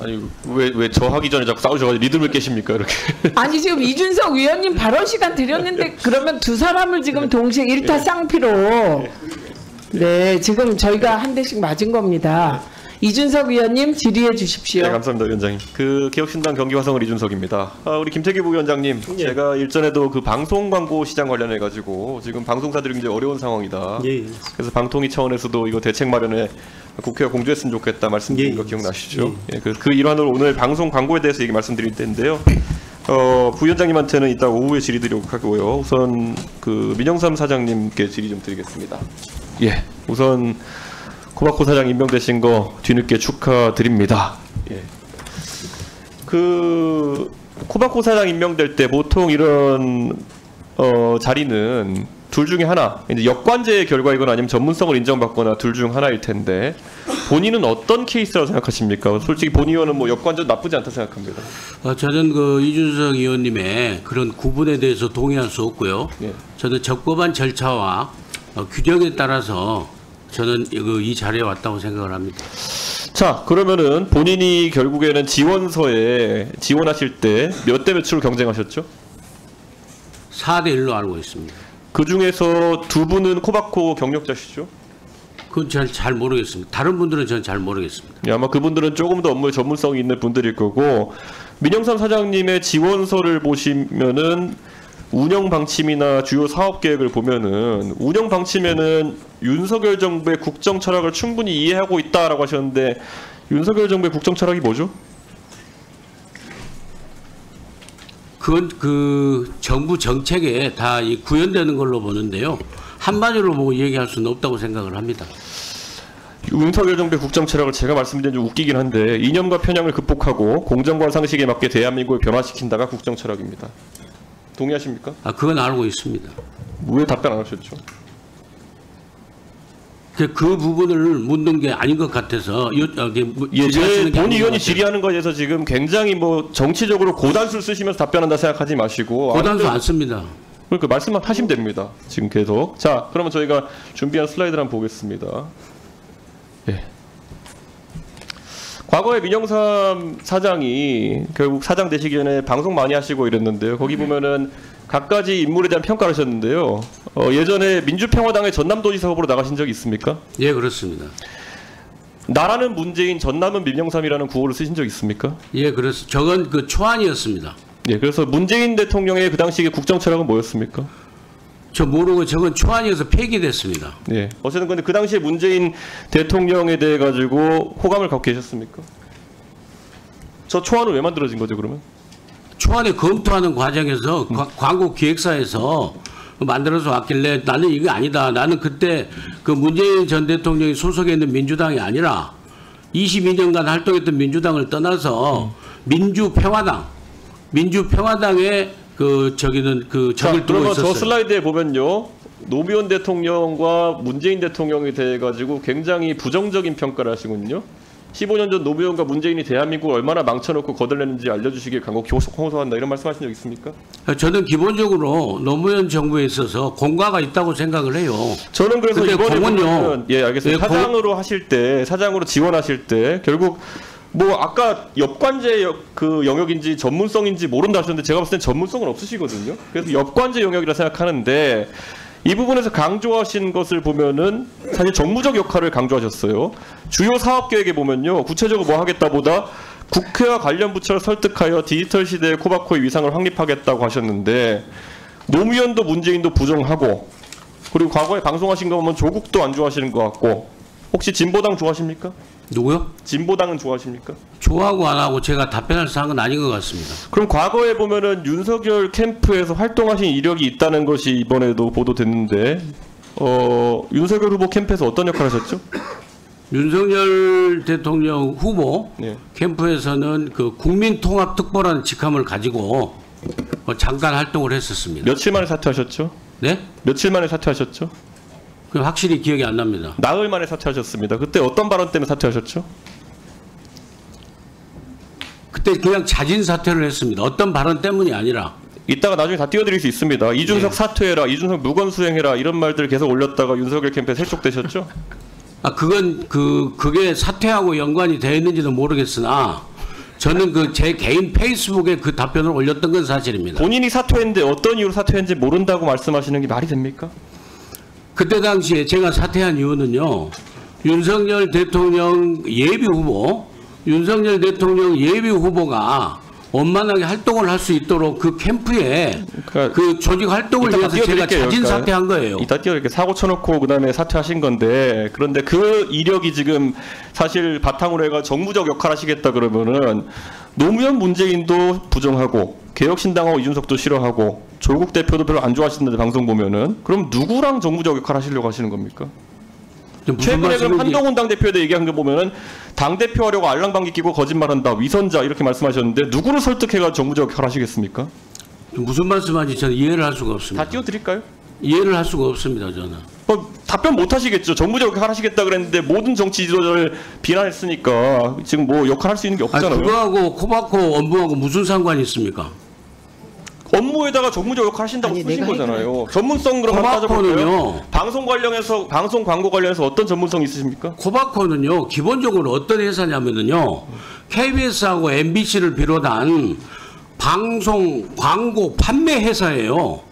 아니 왜 저 하기 전에 자꾸 싸우셔가지고 리듬을 깨십니까 이렇게? 아니 지금 이준석 위원님 발언 시간 드렸는데 그러면 두 사람을 지금 동시에 일타쌍피로 네 지금 저희가 한 대씩 맞은 겁니다. 이준석 위원님 질의해 주십시오. 네 감사합니다 위원장님. 그 개혁신당 경기 화성을 이준석입니다. 우리 김태기 부위원장님 예. 제가 일전에도 그 방송 광고 시장 관련해 가지고 지금 방송사들이 굉장히 어려운 상황이다. 예. 그래서 방통위 차원에서도 이거 대책 마련에 국회가 공조했으면 좋겠다 말씀드린 예. 거 기억나시죠? 예. 그 일환으로 오늘 방송 광고에 대해서 얘기 말씀드릴 텐데요. 부위원장님한테는 이따 오후에 질의드리도록 하고요. 우선 그 민영삼 사장님께 질의 좀 드리겠습니다. 예. 우선 코바코 사장 임명되신 거 뒤늦게 축하드립니다. 예. 그 코바코 사장 임명될 때 보통 이런 자리는 둘 중에 하나, 이제 역관제의 결과이거나 아니면 전문성을 인정받거나 둘 중 하나일 텐데 본인은 어떤 케이스라고 생각하십니까? 솔직히 본 의원은 뭐 역관제 나쁘지 않다 생각합니다. 저는 그 이준석 의원님의 그런 구분에 대해서 동의할 수 없고요. 예. 저는 적법한 절차와 규정에 따라서 저는 이 자리에 왔다고 생각을 합니다. 자, 그러면은 본인이 결국에는 지원서에 지원하실 때 몇 대 몇으로 경쟁하셨죠? 4대 1로 알고 있습니다. 그 중에서 두 분은 코바코 경력자시죠? 그건 잘 모르겠습니다. 다른 분들은 저는 잘 모르겠습니다. 예, 아마 그분들은 조금 더 업무에 전문성이 있는 분들일 거고, 민영삼 사장님의 지원서를 보시면은 운영 방침이나 주요 사업 계획을 보면은 운영 방침에는 윤석열 정부의 국정 철학을 충분히 이해하고 있다라고 하셨는데 윤석열 정부의 국정 철학이 뭐죠? 그건 그 정부 정책에 다 구현되는 걸로 보는데요. 한마디로 보고 얘기할 수는 없다고 생각을 합니다. 윤석열 정부의 국정 철학을 제가 말씀드린 좀 웃기긴 한데 이념과 편향을 극복하고 공정과 상식에 맞게 대한민국을 변화시킨다가 국정 철학입니다. 동의하십니까? 그건 알고 있습니다. 왜 답변 안 하셨죠? 그 부분을 묻는 게 아닌 것 같아서 예, 제 본 의원이 질의하는 거에 대해서 지금 굉장히 뭐 정치적으로 고단수를 쓰시면서 답변한다 생각하지 마시고 고단수 안 씁니다. 그러니까 말씀만 하시면 됩니다. 지금 계속. 자, 그러면 저희가 준비한 슬라이드를 한번 보겠습니다. 예. 과거에 민영삼 사장이 결국 사장 되시기 전에 방송 많이 하시고 이랬는데요. 거기 보면은 각가지 인물에 대한 평가를 하셨는데요. 예전에 민주평화당의 전남도지사 후보로 나가신 적이 있습니까? 예, 그렇습니다. 나라는 문재인, 전남은 민영삼이라는 구호를 쓰신 적 있습니까? 예, 그래서 저건 그 초안이었습니다. 예, 그래서 문재인 대통령의 그 당시의 국정 철학은 뭐였습니까? 저 모르고 저건 초안이어서 폐기됐습니다. 예. 어쨌든 근데 그 당시에 문재인 대통령에 대해 가지고 호감을 갖고 계셨습니까? 저 초안은 왜 만들어진 거죠, 그러면? 초안에 검토하는 과정에서 광고 기획사에서 만들어서 왔길래 나는 이게 아니다. 나는 그때 그 문재인 전 대통령이 소속해 있는 민주당이 아니라 22년간 활동했던 민주당을 떠나서 민주평화당의 저기는 적을 두고 있었어요. 저 슬라이드에 보면요, 노무현 대통령과 문재인 대통령에 대해 가지고 굉장히 부정적인 평가를 하시군요. 15년 전 노무현과 문재인이 대한민국을 얼마나 망쳐놓고 거덜냈는지 알려주시길 간곡히 호소한다 이런 말씀하신 적 있습니까? 저는 기본적으로 노무현 정부에 있어서 공과가 있다고 생각을 해요. 저는 그래서 이번에 보면 예 알겠습니다. 예, 사장으로 지원하실 때 결국 뭐 아까 역관제 그 영역인지 전문성인지 모른다 하셨는데 제가 봤을 땐 전문성은 없으시거든요. 그래서 역관제 영역이라 생각하는데 이 부분에서 강조하신 것을 보면은 사실 정무적 역할을 강조하셨어요. 주요 사업 계획에 보면요, 구체적으로 뭐 하겠다보다 국회와 관련 부처를 설득하여 디지털 시대의 코바코의 위상을 확립하겠다고 하셨는데 노무현도 문재인도 부정하고 그리고 과거에 방송하신 거 보면 조국도 안 좋아하시는 것 같고 혹시 진보당 좋아하십니까? 누구요? 진보당은 좋아하십니까? 좋아하고 안 하고 제가 답변할 사항은 아닌 것 같습니다. 그럼 과거에 보면은 윤석열 캠프에서 활동하신 이력이 있다는 것이 이번에도 보도됐는데 윤석열 후보 캠프에서 어떤 역할을 하셨죠? 윤석열 대통령 후보 네. 캠프에서는 그 국민통합특보라는 직함을 가지고 잠깐 활동을 했었습니다. 며칠 만에 사퇴하셨죠? 네? 며칠 만에 사퇴하셨죠? 그 확실히 기억이 안 납니다. 나흘 만에 사퇴하셨습니다. 그때 어떤 발언 때문에 사퇴하셨죠? 그때 그냥 자진 사퇴를 했습니다. 어떤 발언 때문이 아니라. 이따가 나중에 다 띄워드릴 수 있습니다. 이준석 네. 사퇴해라, 이준석 무건수행해라 이런 말들 계속 올렸다가 윤석열 캠프에 실족되셨죠? 그건 그게 사퇴하고 연관이 되어 있는지는 모르겠으나 저는 제 개인 페이스북에 그 답변을 올렸던 건 사실입니다. 본인이 사퇴했는데 어떤 이유로 사퇴했는지 모른다고 말씀하시는 게 말이 됩니까? 그때 당시에 제가 사퇴한 이유는요. 윤석열 대통령 예비 후보가 원만하게 활동을 할 수 있도록 그 캠프에 그러니까 그 조직 활동을 이따가 위해서 제가 띄워드릴게요, 자진 그러니까. 사퇴한 거예요. 이따 이렇게 사고 쳐놓고 그다음에 사퇴하신 건데, 그런데 그 이력이 지금 사실 바탕으로 해가 정무적 역할 하시겠다 그러면은 노무현 문재인도 부정하고 개혁신당하고 이준석도 싫어하고 조국 대표도 별로 안 좋아하시는데 방송 보면은 그럼 누구랑 정무적 역할 하시려고 하시는 겁니까? 무슨 최근에 그럼 말씀인지- 한동훈 당대표에 얘기한 거 보면은 당대표 하려고 알랑방귀 끼고 거짓말한다, 위선자 이렇게 말씀하셨는데 누구를 설득해가 정무적 역할 하시겠습니까? 무슨 말씀하는지 저는 이해를 할 수가 없습니다. 다 띄워드릴까요? 이해를 할 수가 없습니다. 저는. 답변 못 하시겠죠. 정무적 역할 하시겠다 그랬는데 모든 정치 지도자를 비난했으니까 지금 뭐 역할 할 수 있는 게 없잖아요. 그거하고 코바코 업무하고 무슨 상관이 있습니까? 업무에다가 정무적 역할 하신다고 아니, 쓰신 내가 거잖아요. 전문성 그럼 한번 따져볼까요? 코바코는요. 방송 광고 관련해서 어떤 전문성이 있으십니까? 코바코는요. 기본적으로 어떤 회사냐면은요. KBS하고 MBC를 비롯한 방송 광고 판매 회사예요.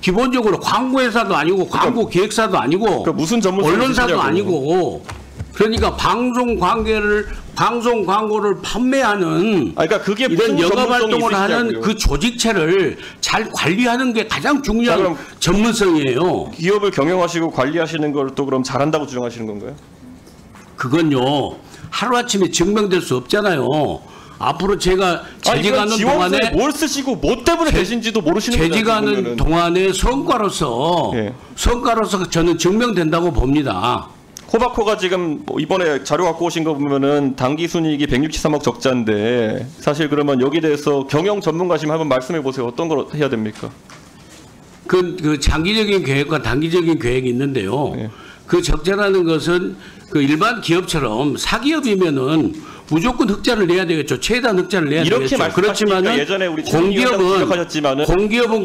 기본적으로 광고 회사도 아니고 광고 기획사도 아니고 그러니까 무슨 전문성이 언론사도 있으시냐고요. 아니고 그러니까 방송 광고를 판매하는 그러니까 그게 이런 무슨 영업 전문성이 활동을 하는 있으시냐고요. 그 조직체를 잘 관리하는 게 가장 중요한 자, 그럼 전문성이에요. 기업을 경영하시고 관리하시는 걸 또 그럼 잘한다고 주장하시는 건가요? 그건요 하루아침에 증명될 수 없잖아요. 앞으로 제가 재직하는 지원서에 동안에 뭘 쓰시고 뭐 때문에 되신지도 모르시는 거잖아요. 재직하는 그러면은. 동안의 성과로서 예. 저는 증명된다고 봅니다. 코바코가 지금 뭐 이번에 자료 갖고 오신 거 보면은 당기 순이익이 163억 적자인데 사실 그러면 여기에 대해서 경영 전문가시면 한번 말씀해 보세요. 어떤 걸 해야 됩니까? 그 장기적인 계획과 단기적인 계획이 있는데요. 예. 그 적자라는 것은 그 일반 기업처럼 사기업이면은 무조건 흑자를 내야 되겠죠. 최대한 흑자를 내야 이렇게 되겠죠. 말씀하시니까 그렇지만은 예전에 우리 공기업은 지적하셨지만은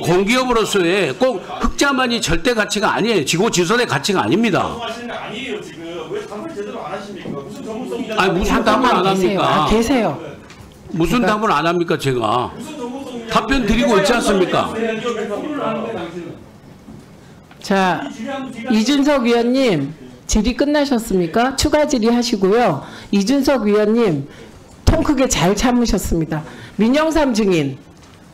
공기업으로서의 꼭 흑자만이 절대 가치가 아니에요. 지고지선의 가치가 아닙니다. 하시는 거 아니에요 지금. 왜 답을 제대로 안 하십니까? 무슨 전문성이냐? 아니 무슨 답을 안 계세요. 합니까? 계세요. 무슨 답을 안 합니까 제가? 답변 드리고 있지 않습니까? 자, 이준석 위원님 질의 끝나셨습니까? 추가 질의하시고요. 이준석 위원님 통 크게 잘 참으셨습니다. 민영삼 증인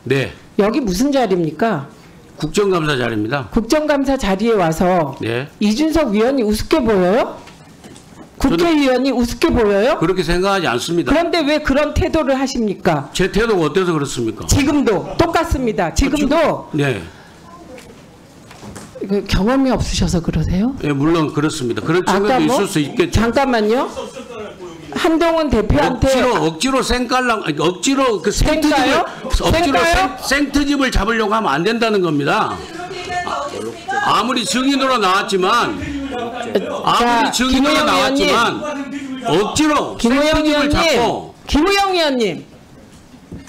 네, 여기 무슨 자리입니까? 국정감사 자리입니다. 국정감사 자리에 와서 네, 이준석 위원이 우습게 보여요? 국회의원이 우습게 보여요? 그렇게 생각하지 않습니다. 그런데 왜 그런 태도를 하십니까? 제 태도가 어때서 그렇습니까? 지금도 똑같습니다. 지금도 네, 그 경험이 없으셔서 그러세요? 예, 물론 그렇습니다. 그런 아까 측면도 뭐 있을 수 있겠죠. 잠깐만요. 한동훈 대표한테 억지로 억지로 그 생가요? 생가요? 생트집을 잡으려고 하면 안 된다는 겁니다. 아무리 증인으로 나왔지만 김우영 위원님, 억지로 김우영 생트집을 위원님, 잡고 김우영 위원님,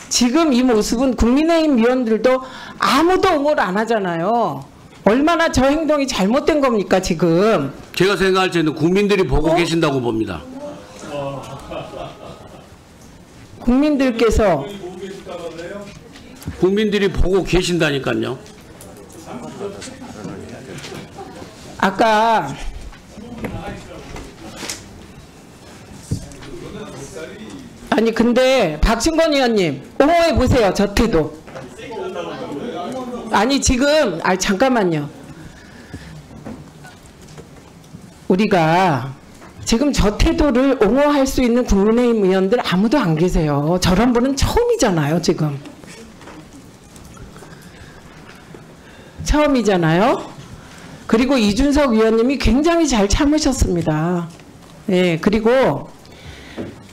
지금 이 모습은 국민의힘 위원들도 아무도 옹호를 안 하잖아요. 얼마나 저 행동이 잘못된 겁니까 지금? 제가 생각할 때는 국민들이 보고 계신다고 봅니다. 국민들께서 국민들이 보고 계신다니까요. 아까 아니 근데 박충건 의원님 옹호해 보세요. 저 태도. 아니 지금 잠깐만요. 우리가 지금 저 태도를 옹호할 수 있는 국민의힘 의원들 아무도 안 계세요. 저런 분은 처음이잖아요. 지금 처음이잖아요. 그리고 이준석 위원님이 굉장히 잘 참으셨습니다. 예, 그리고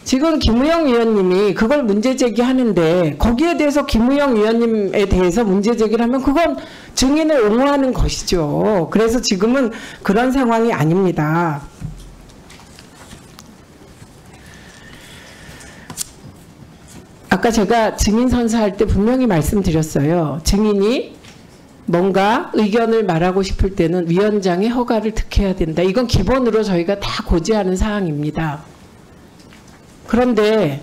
지금 김우영 위원님이 그걸 문제 제기하는데 거기에 대해서 김우영 위원님에 대해서 문제 제기를 하면 그건 증인을 옹호하는 것이죠. 그래서 지금은 그런 상황이 아닙니다. 아까 제가 증인 선서할 때 분명히 말씀드렸어요. 증인이 뭔가 의견을 말하고 싶을 때는 위원장의 허가를 득해야 된다. 이건 기본으로 저희가 다 고지하는 사항입니다. 그런데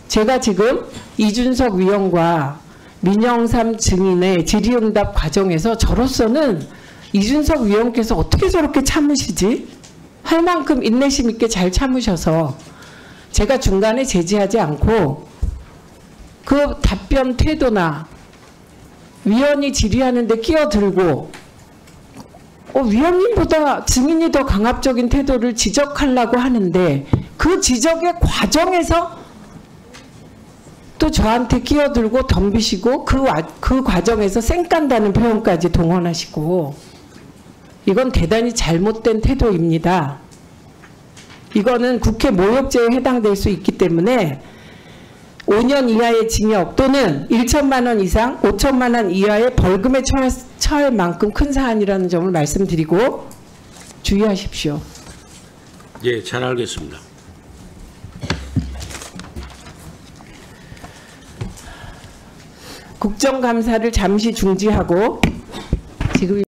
제가 지금 이준석 위원과 민영삼 증인의 질의응답 과정에서 저로서는 이준석 위원께서 어떻게 저렇게 참으시지? 할 만큼 인내심 있게 잘 참으셔서 제가 중간에 제지하지 않고 그 답변 태도나 위원이 질의하는데 끼어들고 위원님보다 증인이 더 강압적인 태도를 지적하려고 하는데 그 지적의 과정에서 또 저한테 끼어들고 덤비시고 그 과정에서 쌩깐다는 표현까지 동원하시고 이건 대단히 잘못된 태도입니다. 이거는 국회 모욕죄에 해당될 수 있기 때문에 5년 이하의 징역 또는 1천만 원 이상 5천만 원 이하의 벌금에 처할 만큼 큰 사안이라는 점을 말씀드리고 주의하십시오. 예, 잘 알겠습니다. 국정감사를 잠시 중지하고 지금